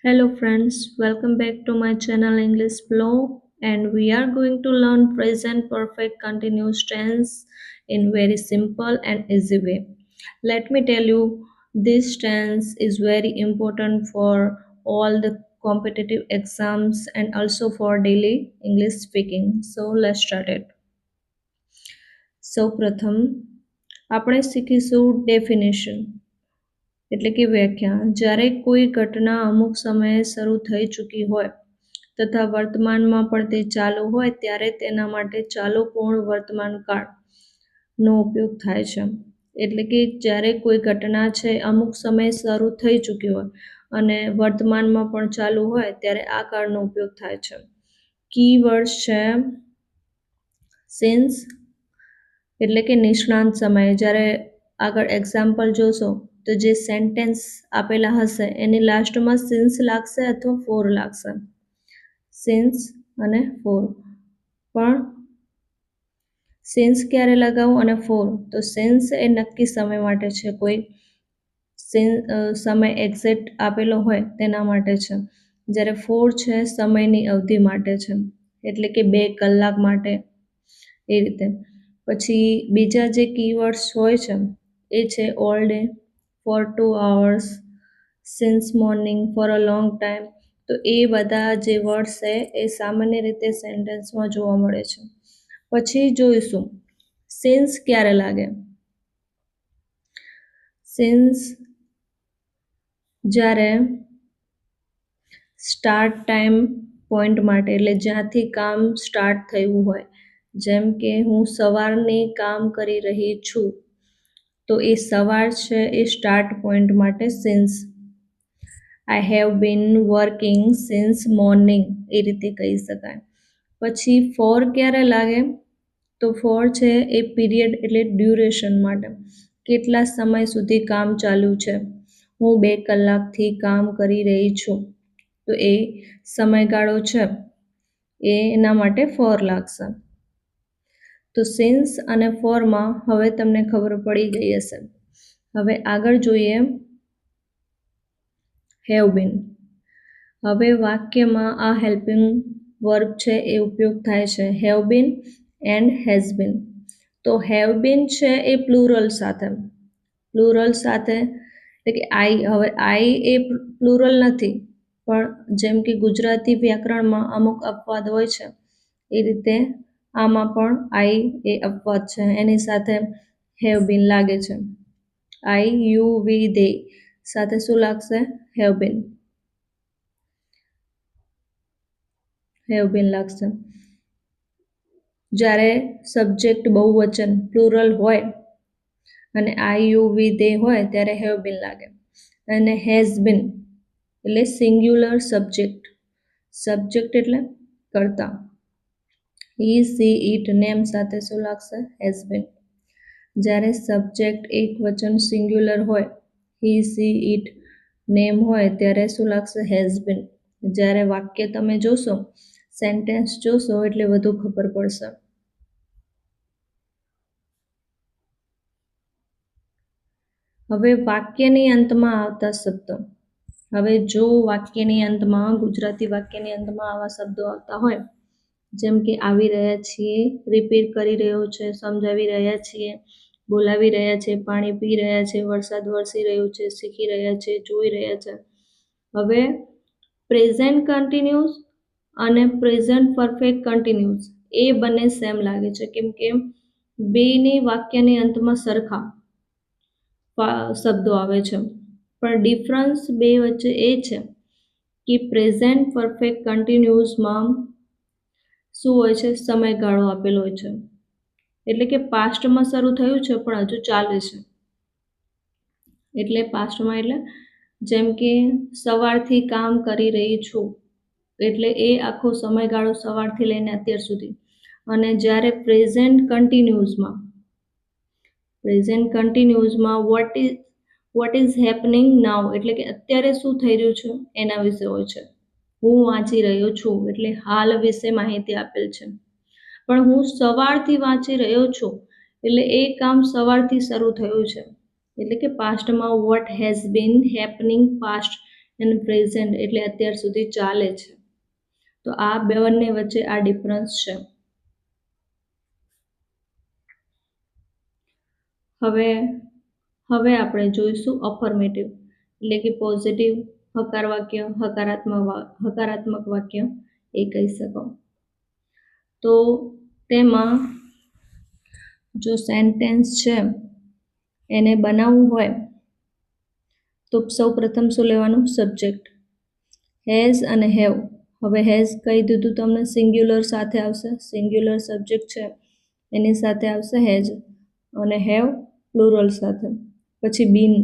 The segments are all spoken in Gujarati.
Hello friends, welcome back to my channel English Flow, and we are going to learn present perfect continuous tense in very simple and easy way. Let me tell you, this tense is very important for all the competitive exams and also for daily English speaking. So let's start it. સૌ પ્રથમ આપણે શીખીશું ડેફિનેશન એટલે કે વ્યાખ્યા. જ્યારે કોઈ ઘટના અમુક સમયે શરૂ થઈ ચૂકી હોય તથા વર્તમાનમાં પણ તે ચાલુ હોય ત્યારે તેના માટે ચાલુ પૂર્ણ વર્તમાન કાળનો ઉપયોગ થાય છે. એટલે કે જ્યારે કોઈ ઘટના છે અમુક સમયે શરૂ થઈ ચૂકી હોય અને વર્તમાનમાં પણ ચાલુ હોય ત્યારે આ કાળનો ઉપયોગ થાય છે. કીવર્ડ્સ છે સિન્સ એટલે કે નિષ્ણાંત સમયે. જ્યારે આગળ એક્ઝામ્પલ જોશો તો જે સેન્ટેન્સ આપેલા હશે એની લાસ્ટમાં સિન્સ લાગશે અથવા ફોર લાગશે. સિન્સ અને ફોર. પણ સિન્સ ક્યારે લગાવવું અને ફોર, તો સિન્સ એ નક્કી સમય માટે છે, કોઈ સમય એક્ઝેક્ટ આપેલો હોય તેના માટે છે. જ્યારે ફોર છે સમયની અવધિ માટે છે, એટલે કે 2 કલાક માટે, એ રીતે. પછી બીજા જે કીવર્ડ્સ હોય છે એ છે all day, for 2 hours, since morning, for a long time. તો એ બધા જે વર્ડ્સ છે એ સામાન્ય રીતે સેન્ટેન્સમાં જોવા મળે છે. પછી જોઈશું સિન્સ ક્યારે લાગે. સિન્સ જ્યારે સ્ટાર્ટ ટાઈમ પોઈન્ટ માટે, એટલે જ્યાંથી કામ સ્ટાર્ટ થયું હોય, જેમ કે હું સવારની કામ કરી રહી છું, તો એ સવાર છે એ સ્ટાર્ટ પોઈન્ટ માટે since. I have been working since morning, એ રીતે કહી શકાય. પછી ફોર ક્યારે લાગે, તો ફોર છે એ પીરિયડ એટલે ડ્યુરેશન માટે, કેટલા સમય સુધી કામ ચાલુ છે. હું 2 કલાકથી કામ કરી રહી છું, તો એ સમયગાળો છે એ એના માટે ફોર લાગશે. તો સિન્સ અને ફોરમાં હવે તમને ખબર પડી ગઈ હશે. હવે આગળ જોઈએ હેવ બીન. હવે વાક્યમાં આ હેલ્પિંગ વર્બ છે એ ઉપયોગ થાય છે, have been and has been. તો હેવ બીન છે એ પ્લુરલ સાથે, એટલે કે આઈ. હવે આઈ એ પ્લુરલ નથી, પણ જેમ કે ગુજરાતી વ્યાકરણમાં અમુક અપવાદ હોય છે એ રીતે આમાં પણ આઈ એ અપવાદ છે, એની સાથે હેવ બીન લાગે છે. આઈ, યુ, વી, ધે સાથે શું લાગશે? Have been. હેવ બીન લાગશે. જ્યારે સબ્જેક્ટ બહુવચન પ્લુરલ હોય અને આઈ, યુ, વી, ધે હોય ત્યારે હેવ બીન લાગે. અને હેઝ બીન એટલે સિંગ્યુલર સબ્જેક્ટ એટલે કર્તા. હી, સી, ઇટ, નેમ સાથે શું લાગશે? Has been. જ્યારે સબ્જેક્ટ એક વચન સિંગ્યુલર હોય, હી, સી, ઇટ, નેમ હોય ત્યારે શું લાગશે? Has been. જ્યારે વાક્ય તમે જોશો, સેન્ટેન્સ જોશો એટલે વધુ ખબર પડશે. હવે વાક્યની અંતમાં આવતા શબ્દો. હવે જો વાક્યની અંતમાં, ગુજરાતી વાક્યની અંતમાં આવા શબ્દો આવતા હોય, જેમ કે આવી રહ્યા છીએ, રિપીટ કરી રહ્યો છે, સમજાવી રહ્યા છીએ, બોલાવી રહ્યા છે, પાણી પી રહ્યા છે, વરસાદ વરસી રહ્યો છે, શીખી રહ્યા છે, જોઈ રહ્યા છે. હવે પ્રેઝન્ટ કન્ટિન્યુઅસ અને પ્રેઝન્ટ પરફેક્ટ કન્ટિન્યુઅસ એ બંને સેમ લાગે છે, કેમ કે બેની વાક્યની અંતમાં સરખા શબ્દો આવે છે. પણ ડિફરન્સ બે વચ્ચે એ છે કે પ્રેઝન્ટ પરફેક્ટ કન્ટિન્યુઅસમાં શું હોય છે? સમયગાળો આપેલો હોય છે, એટલે કે પાસ્ટમાં શરૂ થયું છે પણ હજુ ચાલે છે. એટલે પાસ્ટમાં એટલે જેમ કે સવારથી કામ કરી રહી છું, એટલે એ આખો સમયગાળો સવારથી લઈને અત્યાર સુધી. અને જ્યારે પ્રેઝન્ટ કન્ટિન્યુઅસમાં વોટ ઇઝ હેપનિંગ નાઉ, એટલે કે અત્યારે શું થઈ રહ્યું છે એના વિશે હોય છે. હું વાંચી રહ્યો છું એટલે હાલ વિશે માહિતી આપેલ છે. પણ હું સવારથી વાંચી રહ્યો છું એટલે એ કામ સવારથી શરૂ થયું છે, એટલે કે પાસ્ટમાં what has been happening past અને પ્રેઝન્ટ એટલે અત્યાર સુધી ચાલે છે. તો આ બંને વચ્ચે આ ડિફરન્સ છે. હવે આપણે જોઈશું અફર્મેટિવ એટલે કે પોઝિટિવ, હકાર વાક્ય, હકારાત્મક વાક્ય એ કહી શકો. તો તેમાં જો સેન્ટેન્સ છે એને બનાવવું હોય તો સૌ પ્રથમ શું લેવાનું? સબ્જેક્ટ. હેઝ અને હેવ. હવે હેઝ કહી દીધું તમને, સિંગ્યુલર સાથે આવશે, સિંગ્યુલર સબ્જેક્ટ છે એની સાથે આવશે હેઝ, અને હેવ પ્લુરલ સાથે. પછી બીન,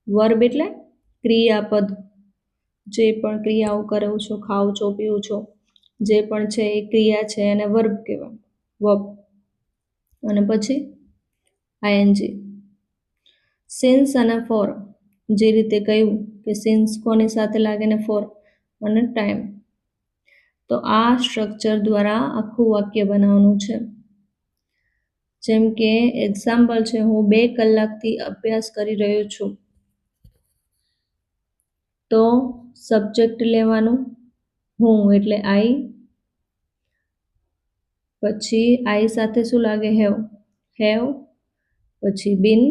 વર્બ એટલે ક્રિયાપદ, જે પણ ક્રિયાઓ કરો છો, ખાઓ છો, પીઓ છો, જે પણ છે એ ક્રિયા છે એને વર્બ કહેવાય, વર્બ. અને પછી આઈએનજી. સિન્સ અને ફોર, જે રીતે કહ્યું કે સિન્સ કોની સાથે લાગે ને ફોર, અને ટાઈમ. તો આ સ્ટ્રક્ચર દ્વારા આખું વાક્ય બનાવવાનું છે. જેમ કે એક્ઝામ્પલ છે, હું 2 કલાકથી અભ્યાસ કરી રહ્યો છું. તો સબ્જેક્ટ લેવાનું હું એટલે આઈ, પછી આઈ સાથે શું લાગે? હેવ, પછી બીન,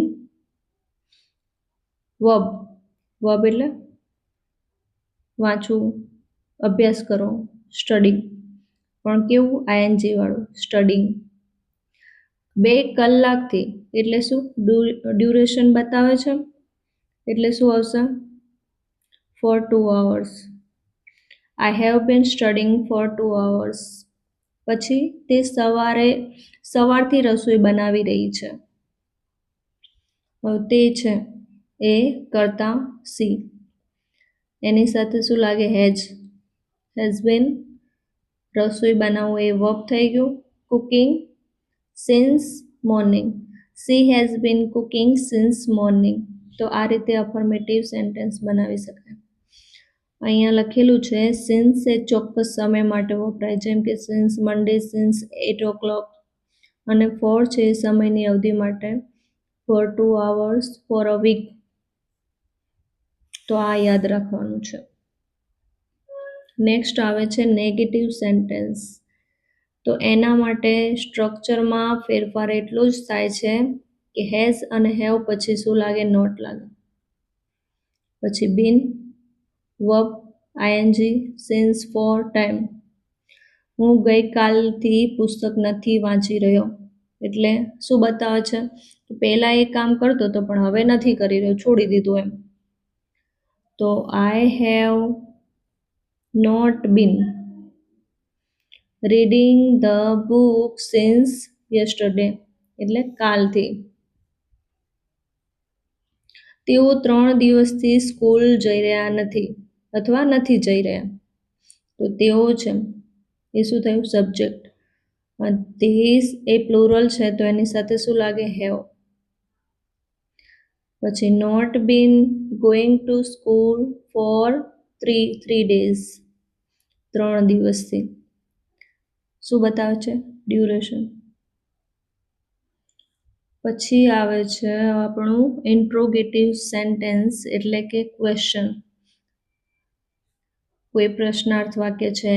વર્બ એટલે વાંચવું, અભ્યાસ કરો, સ્ટડી, પણ કેવું? આઈએનજી વાળું, સ્ટડિંગ. 2 કલાકથી એટલે શું? ડ્યુરેશન બતાવે છે એટલે શું આવશે? for 2 hours. I have been studying for 2 hours. પછી તે સવારથી રસોઈ બનાવી રહી છે. તે છે એ કરતા સી, એની સાથે શું લાગે? Has been. રસોઈ બનાવવું એ વર્બ થઈ ગયું. Cooking since morning, she has been cooking since morning. તો આ રીતે અફર્મેટિવ સેન્ટેન્સ બનાવી શકાય. અહીંયા લખેલું છે સિન્સ એ ચોક્કસ સમય માટે વપરાય, જેમ કે સિન્સ મંડે, સિન્સ 8 o'clock. અને ફોર છે એ સમયની અવધિ માટે, for 2 hours, for a week. તો આ યાદ રાખવાનું છે. નેક્સ્ટ આવે છે નેગેટિવ સેન્ટેન્સ. તો એના માટે સ્ટ્રક્ચરમાં ફેરફાર એટલો જ થાય છે કે હેઝ અને હેવ પછી શું લાગે? નોટ લાગે. પછી been, verb, ING, since, for, time. હું ગઈકાલથી પુસ્તક નથી વાંચી રહ્યો એટલે શું બતાવે છે? પહેલા એ કામ કરતો હતો પણ હવે નથી કરી રહ્યો, છોડી દીધું એમ. તો I have not been reading the book since yesterday એટલે કાલથી. તેઓ 3 દિવસથી સ્કૂલ જઈ રહ્યા નથી અથવા નથી જઈ રહ્યા. તો તેઓ છે એ શું થયું? સબ્જેક્ટ. ધીસ એ પ્લુરલ છે તો એની સાથે શું લાગે? હેવ. પછી not been going to school for 3 days, 3 દિવસથી. શું બતાવે છે? ડ્યુરેશન. પછી આવે છે આપણું ઇન્ટ્રોગેટિવ સેન્ટેન્સ એટલે કે ક્વેશ્ચન. કોઈ પ્રશ્નાર્થ વાક્ય છે,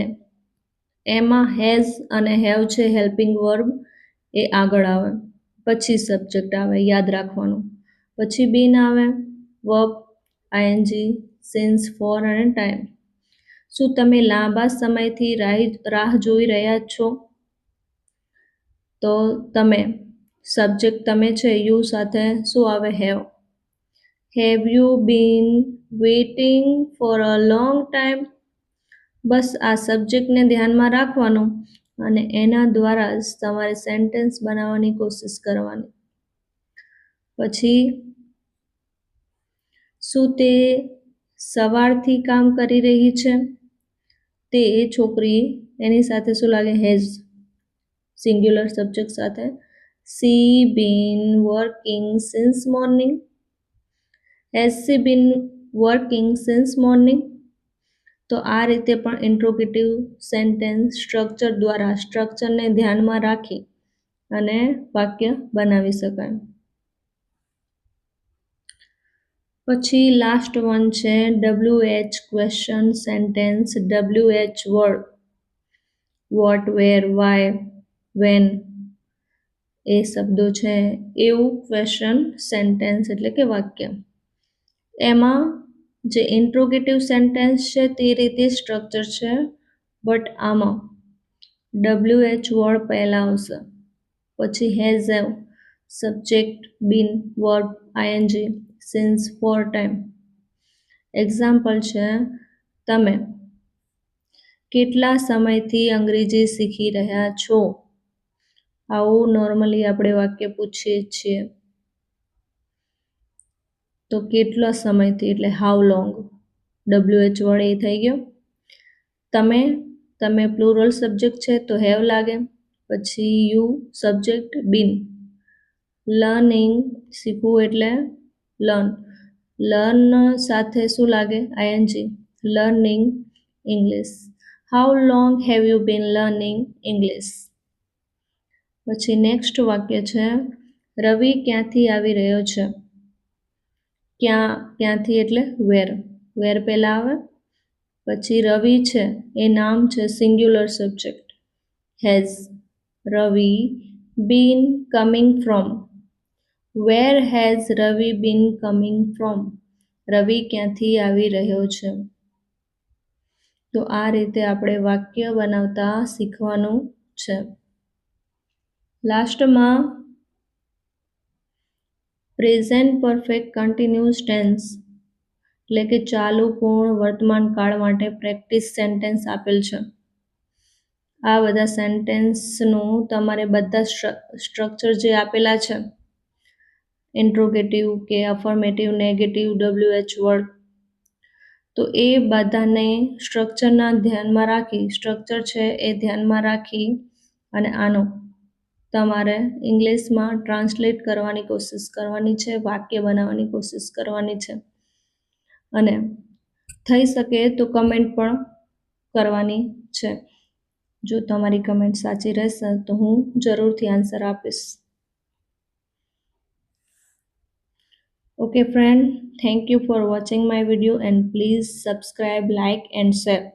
એમાં હેઝ અને હેવ છે હેલ્પિંગ વર્બ એ આગળ આવે, પછી સબ્જેક્ટ આવે, યાદ રાખવાનું. પછી બીન આવે, વર્બ, આઈએનજી, સિન્સ, ફોર અને ટાઈમ. શું તમે લાંબા સમયથી રાહ જોઈ રહ્યા છો? તો તમે, સબ્જેક્ટ તમે છે યુ સાથે શું આવે? Have you been waiting for a long time? બસ આ સબ્જેક્ટને ધ્યાનમાં રાખવાનું અને એના દ્વારા જ તમારે સેન્ટેન્સ બનાવવાની કોશિશ કરવાની. પછી શું તે સવારથી કામ કરી રહી છે? તે છોકરી, એની સાથે શું લાગે? હેઝ, સિંગ્યુલર સબ્જેક્ટ સાથે. C bin working since morning? Has C bin working since morning? તો આ રીતે પણ ઇન્ટ્રોગેટિવ સેન્ટેન્સ સ્ટ્રક્ચર દ્વારા સ્ટ્રક્ચરને ધ્યાનમાં રાખી અને વાક્ય બનાવી શકાય. પછી લાસ્ટ વન છે WH question sentence, WH word, what, where, why, when એ શબ્દો છે એવું ક્વેશ્ચન સેન્ટેન્સ એટલે કે વાક્ય. એમાં જે ઇન્ટ્રોગેટિવ સેન્ટેન્સ છે તે રીતે સ્ટ્રક્ચર છે, બટ આમાં WH વર્ડ પહેલાં આવશે, પછી has, have, subject, been, verb, ING, since, for time. Example છે તમે કેટલા સમયથી અંગ્રેજી શીખી રહ્યા છો? આવું નોર્મલી આપણે વાક્ય પૂછીએ છીએ. તો કેટલા સમયથી એટલે હાઉ લોંગ, WH વર્ડ એ થઈ ગયો. તમે તમે પ્લુરલ સબ્જેક્ટ છે તો હેવ લાગે, પછી યુ સબ્જેક્ટ, બીન. લર્નિંગ શીખવું એટલે લર્ન, લર્ન સાથે શું લાગે? ING, learning English. How long have you bin learning English? પછી નેક્સ્ટ વાક્ય છે રવિ ક્યાંથી આવી રહ્યો છે? ક્યાંથી એટલે વેર, વેર પહેલાં આવે, પછી રવિ છે એ નામ છે, singular subject, has. Ravi been coming from, where has Ravi been coming from? Ravi ક્યાંથી આવી રહ્યો છે? તો આ રીતે આપણે વાક્ય બનાવતા શીખવાનું છે. લાસ્ટમાં પ્રેઝન્ટ પરફેક્ટ કન્ટિન્યુઅસ ટેન્સ એટલે કે ચાલુ પૂર્ણ વર્તમાન કાળ માટે પ્રેક્ટિસ સેન્ટેન્સ આપેલ છે. આ બધા સેન્ટેન્સનું તમારે બધા સ્ટ્રક્ચર જે આપેલા છે, ઇન્ટ્રોગેટિવ કે અફર્મેટિવ, નેગેટિવ, WH વર્ડ, તો એ બધાને સ્ટ્રક્ચરના ધ્યાનમાં રાખી, સ્ટ્રક્ચર છે એ ધ્યાનમાં રાખી અને આનો તમારે ઇંગ્લિશમાં ટ્રાન્સલેટ કરવાની કોશિશ કરવાની છે, વાક્ય બનાવવાની કોશિશ કરવાની છે. અને થઈ શકે તો કમેન્ટ પણ કરવાની છે. જો તમારી કમેન્ટ સાચી રહેશે તો હું જરૂરથી આન્સર આપીશ. Okay friend, thank you for watching my video and please subscribe, like and share.